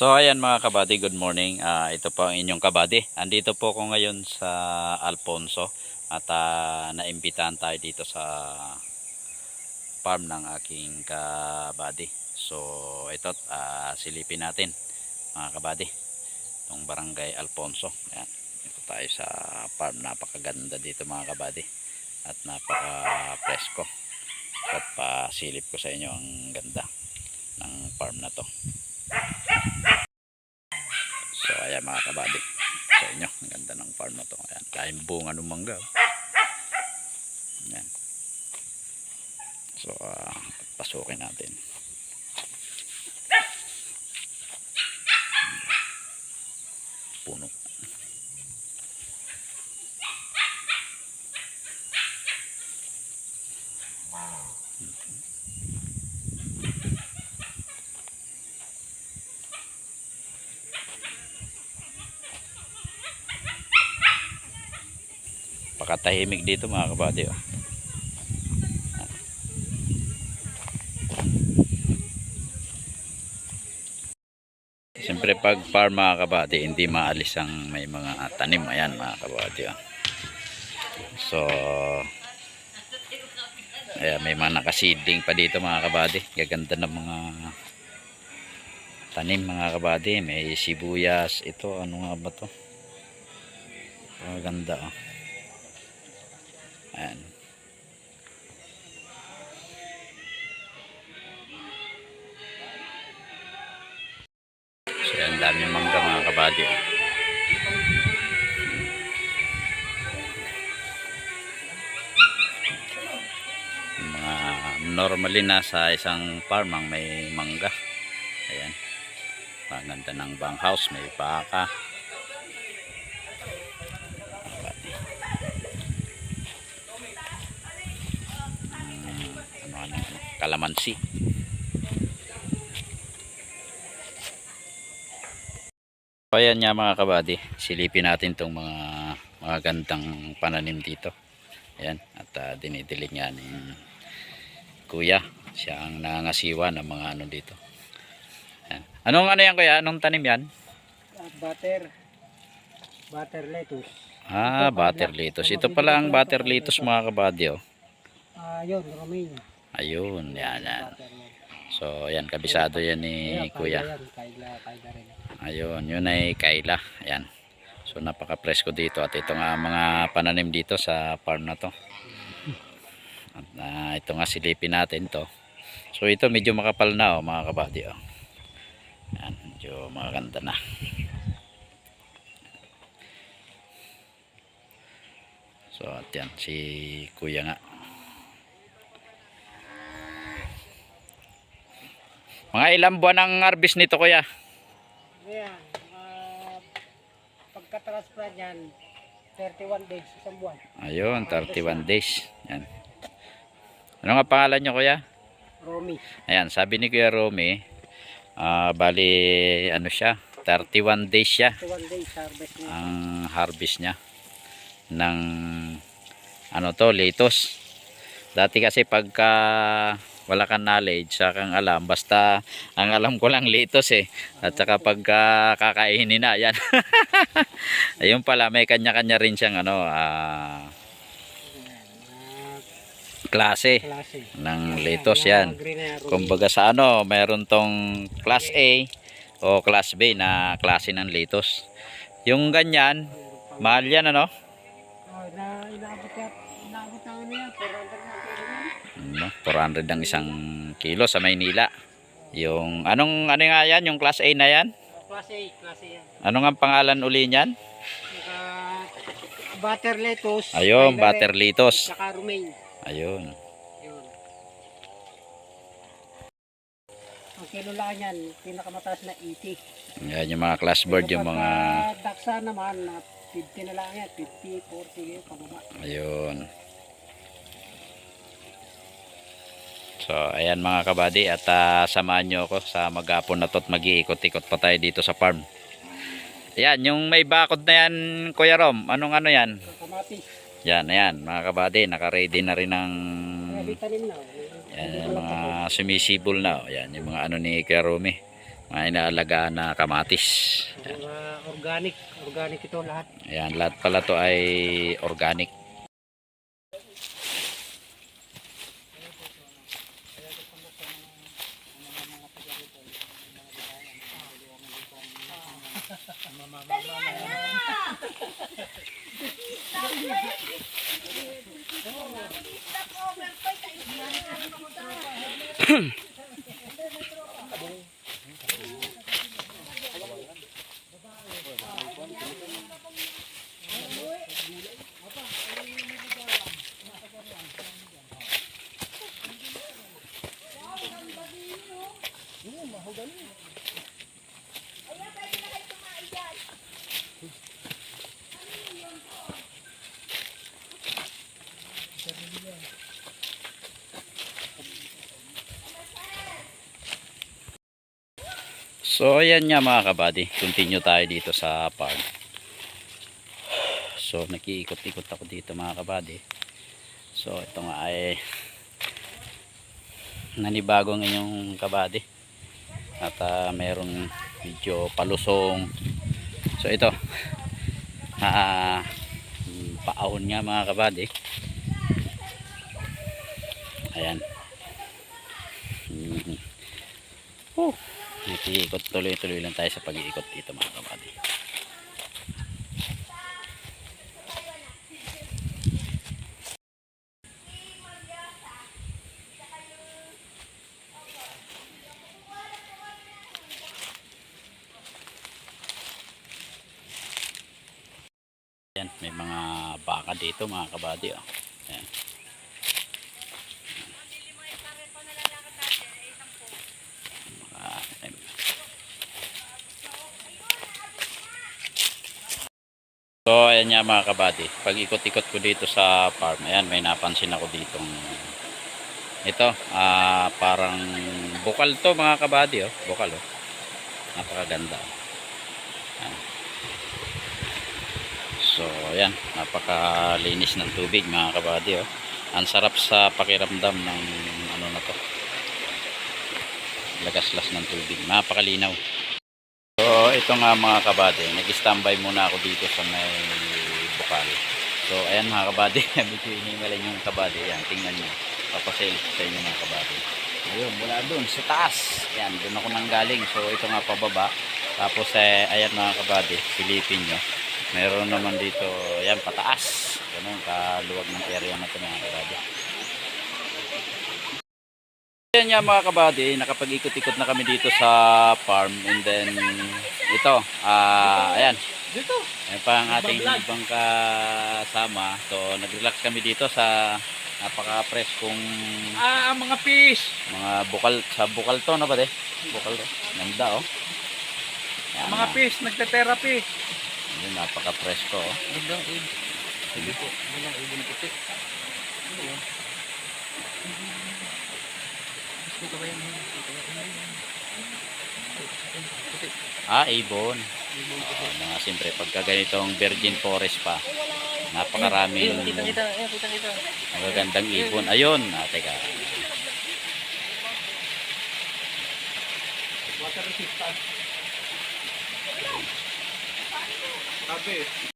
So ayan mga kabady, good morning. Ito po ang inyong kabady. Andito po ako ngayon sa Alfonso at naimbitahan tayo dito sa farm ng aking kabady. So ito silipin natin mga kabady, itong barangay Alfonso. Ayan, ito tayo sa farm. Napakaganda dito mga kabady at napaka-presko. At pasilip ko sa inyo ang ganda ng farm na to. So ayan mga kabady, sa inyo ang ganda ng farm na to. Ayan, kain bunga ng mangga. Ayan. So pasukin natin. Puno. Pakatahimik dito mga kabady. Siyempre pag farm mga kabady, hindi maalis ang may mga tanim. Ayan mga kabady. So ayan, may mga nakaseedling pa dito mga kabady. Gaganda ng mga tanim mga kabady. May sibuyas. Ito ano nga ba to? Maganda Ayan. So ang dami mangga mga kabady. Mga normally na sa isang farm ang may mangga. Ayan. Maganda ng banghouse, may baka. Kalamansi. So ayan nga mga kabady, silipin natin itong mga gandang pananim dito. Ayan, at dinidilig nga ni kuya. Siya ang nangasiwa ng mga ano dito. Ayan. Anong ano yan kuya? Anong tanim yan? Butter lettuce. Butter lettuce. Ito pala ang butter lettuce mga kabady. Yun, romaine. Ayun, yan. So ayan, kabisado yan ni kuya. Kayla rin. Ayun, yun ay Kayla. Ayan. So napaka-presko dito at ito nga mga pananim dito sa farm na to. At ito nga silipin natin to. So ito medyo makapal na mga kabady. Ayan, medyo maganda na. So at yan si kuya nga. Mga ilang buwan ang harvest nito kuya? Ayan, pagka-transplant yan, 31 days, isang buwan. Ayun, 31 days. Yan. Ano nga pangalan nyo kuya? Romy. Ayan, sabi ni kuya Romy, bali ano siya, 31 days siya 31 days harvest niya. ang harvest niya ng ano to, lettuce. Dati kasi pagka wala kang knowledge, sa kang alam, basta ang alam ko lang lettuce at saka pagka kakainin na yan. Ayun pala, may kanya-kanya rin siyang ano klase ng lettuce yan. Kumbaga sa ano, mayroon tong class A o class B na klase ng lettuce. Yung ganyan, mahal yan ano? Inaabot na ano yan, 400 ang isang kilo sa Maynila. Yung ano nga yan, yung class A na yan? Class A yan. Ano nga pangalan uli niyan? Butter lettuce. Ayun, butter lettuce. Saka romaine. Ayun. Yun. Ang kilo lang yan, pinakamataas na 80. Yan yung mga class board, yung mga daksa naman, 50 na lang yan, 50, 40 yung pababa. ayun. So ayan mga kabady, at samahan nyo ako sa maghapon na to at mag-iikot-ikot pa tayo dito sa farm. Ayan, yung may bakod na yan Kuya Rom, anong ano yan? Kamatis. Yan, ayan mga kabady, naka-ready na rin ng Vitamin na. yan, yung mga sumisibol na. Ayan, yung mga ano ni Kuya Romy. Mga inaalagaan na kamatis. Mga organic. Organic ito lahat. Ayan, lahat pala to ay organic. So ayan nga mga kabady, continue tayo dito sa farm. So nakiikot-ikot ako dito mga kabady. So ito nga ay nanibagong inyong kabady. At mayroong medyo palusong. So ito paahon nga mga kabady. Ayan. Iikot tuloy-tuloy lang tayo sa pag-iikot dito mga kabady. Ayan, may mga baka dito mga kabady. Oh. Ayan. So ayan nga mga kabady, pag ikot-ikot ko dito sa farm, ayan may napansin ako ditong ito, parang bukal to mga kabady, oh. Bukal, oh. Napakaganda. Ayan. So ayan, napakalinis ng tubig mga kabady, oh. Ang sarap sa pakiramdam ng ano na to, lagaslas ng tubig, napakalinaw. So ito nga mga kabady, nag-standby muna ako dito sa may bukal. So ayan mga kabady, medyo inimalay yung kabady. Ayan, tingnan nyo, papasail sa inyo mga kabady. Ayun, mula doon sa taas, ayan, doon ako nanggaling. So ito nga pababa. Tapos ayan mga kabady, silipin nyo, meron naman dito, ayan, pataas. Ganun, kaluwag ng area na ito mga kabady. Ayan nga mga kabady, nakapag-ikot-ikot na kami dito sa farm. And then ito, ayan, ayan pa ang ating ibang kasama. So nag-relax kami dito sa napaka-preskong Mga fish. mga bukal, sa bukal to na ba de? Bukal to, ganda oh. Ayan, Mga fish, nagte-therapy. yun, napaka-presko oh. Gandang ibon. Sige po, gandang ibon puti. Ano yun? Dito ba yan? Ibon. Mga siyempre pagka ganitong virgin forest pa, napakaraming Kita. magagandang ibon. Ayun, teka. Water resistant. Sabi.